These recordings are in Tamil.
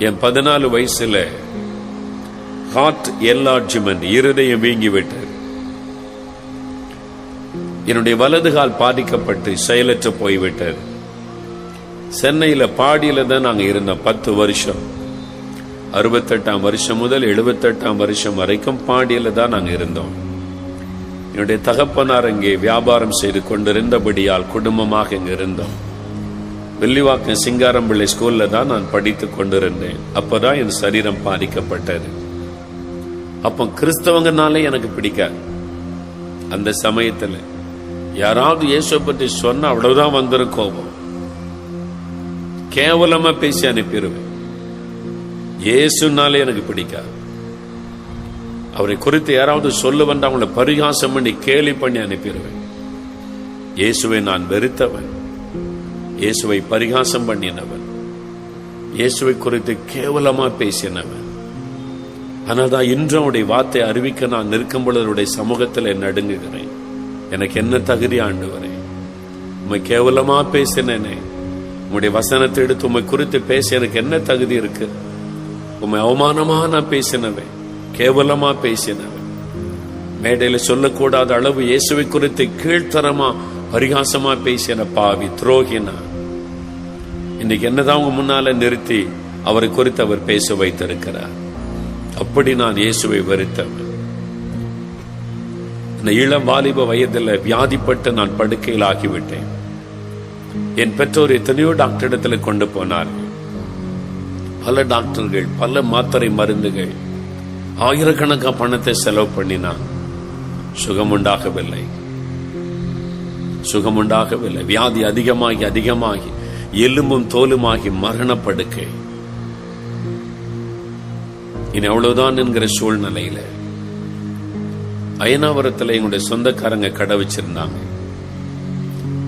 என் 14 வயசுல ஹார்ட் என்லார்ஜ்மென்ட், இருதயம் வீங்கிவிட்டது. என்னுடைய வலது கால் பாதிக்கப்பட்டு செயலற்று போய்விட்டது. சென்னையில பாடியில தான் நாங்க இருந்தோம் 10 வருஷம். 68ஆம் வருஷம் முதல் 78ஆம் வருஷம் வரைக்கும் பாடியில தான் நாங்க இருந்தோம். என்னுடைய தகப்பனார் அங்கே வியாபாரம் செய்து கொண்டிருந்தபடியால் குடும்பமாக இங்க இருந்தோம். வெள்ளிவாக்கம் சிங்காரம்பிள்ளை ஸ்கூல்ல தான் நான் படித்துக் கொண்டிருந்தேன். அப்பதான் என் சரீரம் பாதிக்கப்பட்டது. அப்போ கிறிஸ்தவங்கனாலே எனக்கு பிடிக்காது. அந்த சமயத்துல யாராவது இயேசுவை பற்றி சொன்ன அவ்வளவுதான் வந்துரும் கோபம். கேவலமா பேசி அனுப்பிடுவேன். இயேசுனாலே எனக்கு பிடிக்காது. அவரை குறித்து யாராவது சொல்ல வந்த அவங்களை பரிகாசம் பண்ணி கேலி பண்ணி அனுப்பிடுவேன். இயேசுவை நான் வெறுத்தவன், இயேசுவை பரிகாசம் பண்ணினவன், இயேசுவை குறித்து கேவலமா பேசினவன். ஆனால் தான் இன்று அவருடைய வார்த்தை அறிவிக்க நான் நிற்கும் பொழுது அவருடைய சமூகத்தில் நடுங்குகிறேன். எனக்கு என்ன தகுதி ஆண்டவரே? உம்மை கேவலமா பேசினேனே, உம்முடைய வசனத்தை எடுத்து உம்மை குறித்து பேச எனக்கு என்ன தகுதி இருக்கு? உம்மை அவமானமா நான் பேசினவன், கேவலமா பேசினவன், மேடையில சொல்லக்கூடாத அளவு இயேசுவை குறித்து கீழ்த்தரமா பரிகாசமா பேசின பாவி துரோகினா. இன்னைக்கு என்னதான் உங்க முன்னால நிறுத்தி அவரை குறித்து அவர் பேச வைத்திருக்கிறார். அப்படி நான் இயேசுவை வெறுத்தவன். இந்த இளம் வாலிப வயதில் வியாதிப்பட்டு நான் படுக்கையில் ஆகிவிட்டேன். என் பெற்றோர் எத்தனையோ டாக்டர் இடத்துல கொண்டு போனார்கள். பல டாக்டர்கள், பல மாத்திரை மருந்துகள், ஆயிரக்கணக்கான பணத்தை செலவு பண்ணினான். சுகமுண்டாகவில்லை. வியாதி அதிகமாகி அதிகமாகி எலும்பும் தோலுமாகி மரணப்படுக்கை. இனி அவ்வளவுதான் என்கிற சூழ்நிலையில அயனாவரத்தில் எங்களுடைய சொந்தக்காரங்க கடை வச்சிருந்தாங்க.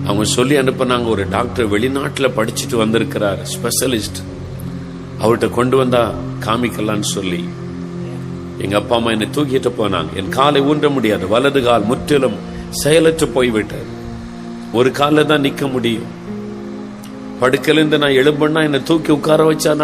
அவங்க சொல்லி அனுப்பினாங்க, ஒரு டாக்டர் வெளிநாட்டில் படிச்சுட்டு வந்திருக்கிறார், ஸ்பெஷலிஸ்ட், அவர்கிட்ட கொண்டு வந்தா காமிக்கலான்னு சொல்லி எங்க அப்பா அம்மா என்னை தூக்கிட்டு போனாங்க. என் காலை ஊன்ற முடியாது, வலது கால் முற்றிலும் செயலற்று போய்விட்டது. ஒரு காலில் தான் நிக்க முடியும். படுக்கையிலிருந்து நான் எழும்புனா என்னை தூக்கி உட்கார வச்சா நான்